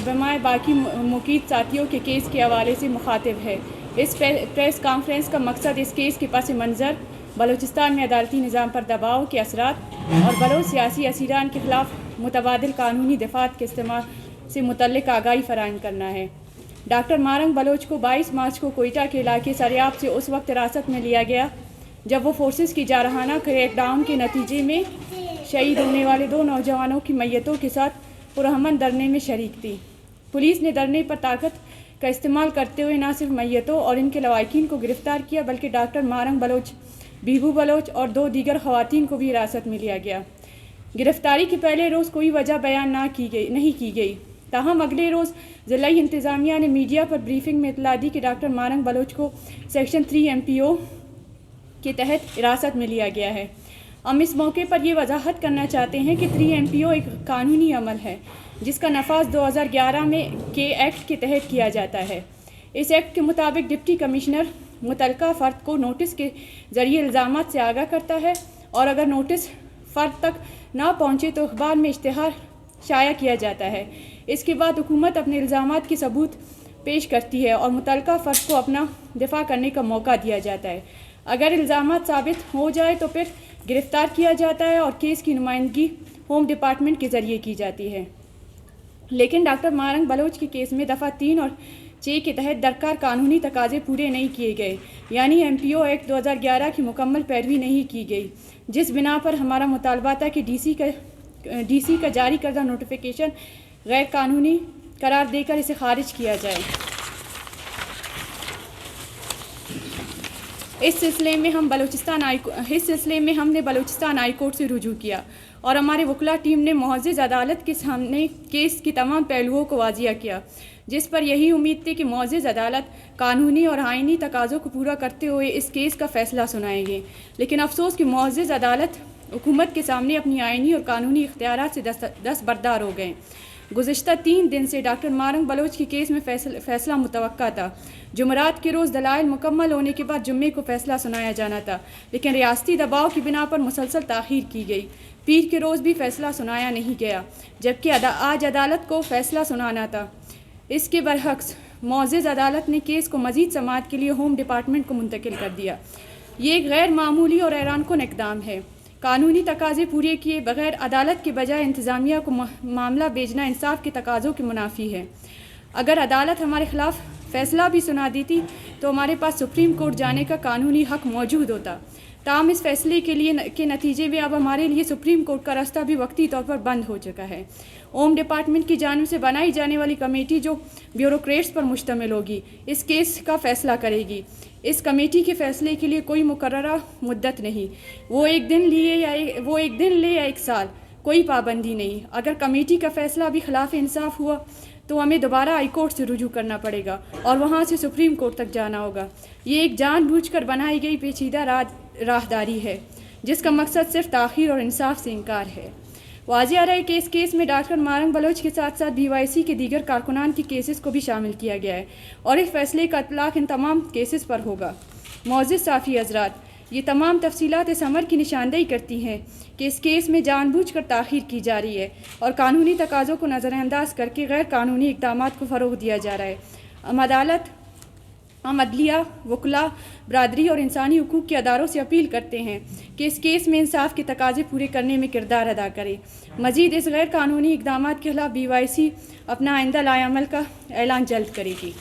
بمائے باقی مقید ساتھیوں کے کیس کے حوالے سے مخاطب ہے۔ اس پریس کانفرنس کا مقصد اس کیس کے پس منظر بلوچستان میں عدالتی نظام پر دباؤ کے اثرات اور بلوچ سیاسی اسیران کے خلاف متبادل قانونی دفاعات کے استعمال سے متعلق آگاہی فراہم کرنا ہے۔ ڈاکٹر مارنگ بلوچ کو 22 مارچ کو کوئٹہ کے علاقے سریاب سے اس وقت حراست میں لیا گیا جب وہ فورسز کی جارحانہ کریک ڈاؤن کے نتیجے میں شہید ہونے والے 2 نوجوانوں کی میتوں کے ساتھ پرامن دھرنے میں شریک تھی۔ پولیس نے دھرنے پر طاقت کا استعمال کرتے ہوئے نہ صرف میتوں اور ان کے لواحقین کو گرفتار کیا بلکہ ڈاکٹر مارنگ بلوچ، بیبو بلوچ اور 2 دیگر خواتین کو بھی حراست میں لیا گیا۔ گرفتاری کے پہلے روز کوئی وجہ بیان نہیں کی گئی، تاہم اگلے روز ضلعی انتظامیہ نے میڈیا پر بریفنگ میں اطلاع دی کہ ڈاکٹر مارنگ بلوچ کو سیکشن 3 MPO کے تحت حراست میں لیا گیا ہے۔ ہم اس موقع پر یہ وضاحت کرنا چاہتے ہیں کہ 3 MPO ایک قانونی عمل ہے جس کا نفاذ 2011 میں کے ایکٹ کے تحت کیا جاتا ہے۔ اس ایکٹ کے مطابق ڈپٹی کمشنر متعلقہ فرد کو نوٹس کے ذریعے الزامات سے آگاہ کرتا ہے اور اگر نوٹس فرد تک نہ پہنچے تو اخبار میں اشتہار شائع کیا جاتا ہے۔ اس کے بعد حکومت اپنے الزامات کے ثبوت پیش کرتی ہے اور متعلقہ فرد کو اپنا دفاع کرنے کا موقع دیا جاتا ہے۔ اگر الزامات ثابت ہو جائے تو پھر گرفتار کیا جاتا ہے اور کیس کی نمائندگی ہوم ڈپارٹمنٹ کے ذریعے کی جاتی ہے۔ لیکن ڈاکٹر مارنگ بلوچ کے کیس میں دفعہ 3 اور 6 کے تحت درکار قانونی تقاضے پورے نہیں کیے گئے، یعنی MPO ایکٹ 2011 کی مکمل پیروی نہیں کی گئی، جس بنا پر ہمارا مطالبہ تھا کہ ڈی سی کا جاری کردہ نوٹیفیکیشن غیر قانونی قرار دے کر اسے خارج کیا جائے۔ اس سلسلے میں ہم نے بلوچستان ہائی کورٹ سے رجوع کیا اور ہمارے وکلاء ٹیم نے معزز عدالت کے سامنے کیس کی تمام پہلوؤں کو واضح کیا، جس پر یہی امید تھی کہ معزز عدالت قانونی اور آئینی تقاضوں کو پورا کرتے ہوئے اس کیس کا فیصلہ سنائیں گے۔ لیکن افسوس کہ معزز عدالت حکومت کے سامنے اپنی آئینی اور قانونی اختیارات سے دستبردار ہو گئے۔ گزشتہ 3 دن سے ڈاکٹر مارنگ بلوچ کی کیس میں فیصلہ متوقع تھا۔ جمعرات کے روز دلائل مکمل ہونے کے بعد جمعے کو فیصلہ سنایا جانا تھا، لیکن ریاستی دباؤ کی بنا پر مسلسل تاخیر کی گئی۔ پیر کے روز بھی فیصلہ سنایا نہیں گیا، جبکہ آج عدالت کو فیصلہ سنانا تھا۔ اس کے برعکس معزز عدالت نے کیس کو مزید سماعت کے لیے ہوم ڈپارٹمنٹ کو منتقل کر دیا۔ یہ ایک غیر معمولی اور حیران کن اقدام ہے۔ قانونی تقاضے پورے کیے بغیر عدالت کے بجائے انتظامیہ کو معاملہ بھیجنا انصاف کے تقاضوں کے منافی ہے۔ اگر عدالت ہمارے خلاف فیصلہ بھی سنا دیتی تو ہمارے پاس سپریم کورٹ جانے کا قانونی حق موجود ہوتا۔ تاہم اس فیصلے کے نتیجے میں اب ہمارے لیے سپریم کورٹ کا راستہ بھی وقتی طور پر بند ہو چکا ہے۔ ہوم ڈپارٹمنٹ کی جانب سے بنائی جانے والی کمیٹی جو بیوروکریٹس پر مشتمل ہوگی اس کیس کا فیصلہ کرے گی۔ اس کمیٹی کے فیصلے کے لیے کوئی مقررہ مدت نہیں، وہ ایک دن لے یا 1 سال، کوئی پابندی نہیں۔ اگر کمیٹی کا فیصلہ بھی خلاف انصاف ہوا تو ہمیں دوبارہ ہائی کورٹ سے رجوع کرنا پڑے گا اور وہاں سے سپریم کورٹ تک جانا ہوگا۔ یہ ایک جان بوجھ کر بنائی گئی پیچیدہ راہداری ہے جس کا مقصد صرف تاخیر اور انصاف سے انکار ہے۔ واضح رہے کہ اس کیس میں ڈاکٹر مارنگ بلوچ کے ساتھ ساتھ BYC کے دیگر کارکنان کی کیسز کو بھی شامل کیا گیا ہے اور اس فیصلے کا اطلاق ان تمام کیسز پر ہوگا۔ معزز صحافی حضرات، یہ تمام تفصیلات اس امر کی نشاندہی کرتی ہیں کہ اس کیس میں جان بوجھ کر تاخیر کی جا رہی ہے اور قانونی تقاضوں کو نظر انداز کر کے غیر قانونی اقدامات کو فروغ دیا جا رہا ہے۔ ہم عدلیہ، وکلاء، برادری اور انسانی حقوق کے اداروں سے اپیل کرتے ہیں کہ اس کیس میں انصاف کے تقاضے پورے کرنے میں کردار ادا کرے۔ مزید اس غیر قانونی اقدامات کے خلاف BYC اپنا آئندہ لائحہ عمل کا اعلان جلد کرے گی۔